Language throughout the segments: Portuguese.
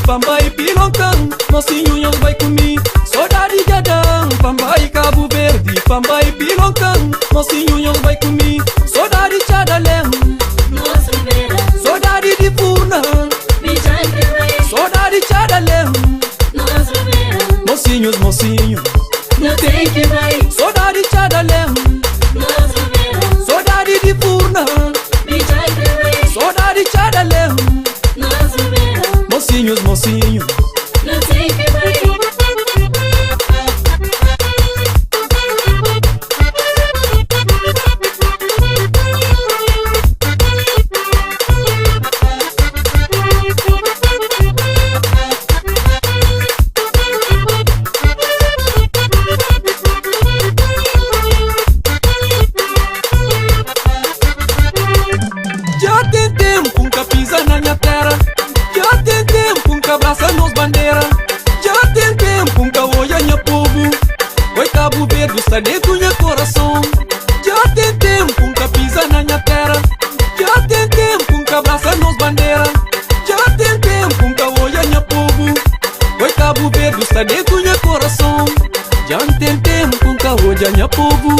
Pambai Piloncan, mocinho eu vai comigo. Saudade de Adão, Pambai Cabo Verde. Pambai Piloncan, mocinho eu vai comigo. Saudade de Adalém, saudade de Furna, saudade de Adalém. Mocinhos, mocinho, não tem que vai. saudade de Adalém, saudade de Furna, saudade de Adalém. Mocinhos, mocinho, não tem que vai. Já tem tempo que pisa na minha terra. Já tem tempo que abraça nos bandeira. Já tem tempo que olha minha povo. Oi, Cabo Verde está dentro do meu coração. Já tem tempo que pisa na minha terra. Já tem tempo que abraça nos bandeira. Já tem tempo que olha minha povo. Oi, Cabo Verde está dentro do meu coração. Já tem tempo que olha minha povo.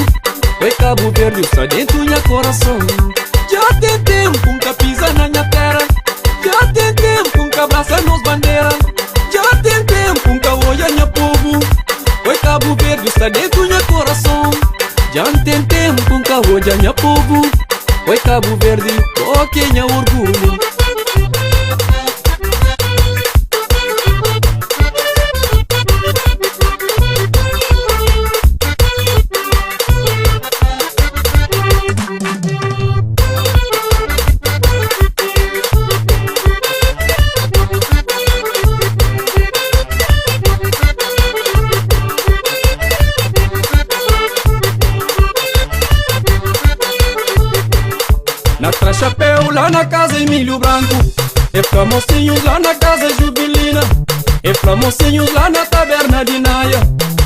Oi, Cabo Verde está dentro do meu coração. Já tem tempo que pisa na minha terra. Já tem tempo que abraça nos bandeira. Já tem tempo que olha minha povo. Oi, Cabo Verde está dentro do meu coração. Já tem tempo que olha minha povo. Oi, Cabo Verde, oh, quem é orgulho. Na Trachapéu, lá na casa Emílio Branco. E pra mocinhos lá na casa Jubilina. E pra mocinhos lá na taberna de Naia.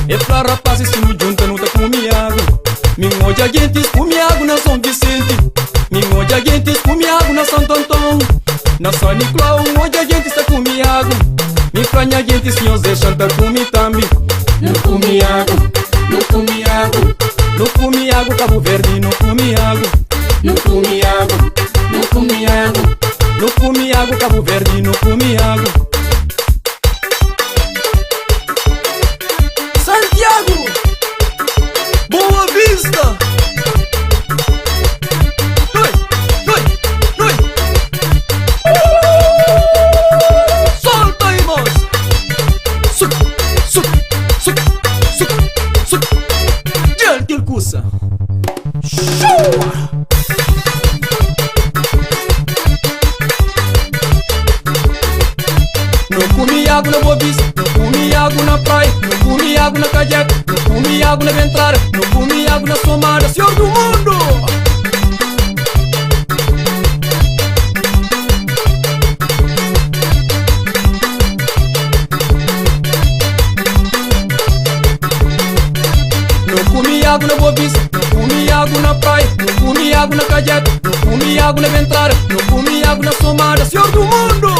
E pra rapazes que no junta não tá comigo. Minhoja gentes comigo na São Vicente. Minhoja gentes comigo na Santo Antão. Na São Nicolau, onde a gente está comigo. Me franha gentes que os deixam tá comigo também. No comigo, no comigo. No comigo, Cabo Verde, no comigo. No comigo, no comigo. No comigo, Cabo Verde, no comigo. Santiago, Boa Vista. Oi, oi, oi. Solta aí, moço. Suc, suc, suc, suc, suc. Diante ele cuça. Show! Comigo na Boa Vista, comigo na praia, comigo na Cajeca, comigo na Ventrara, comigo na Somada, Senhor do mundo! Comigo na Boa Vista, comigo na praia, comigo na Cajeca, comigo na Ventrara, comigo na Somada, Senhor do mundo!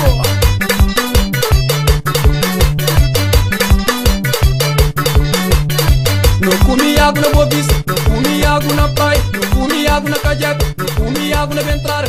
Comigo na Boa Vista, comigo na praia, comigo na Cajeca, comigo na Ventrara.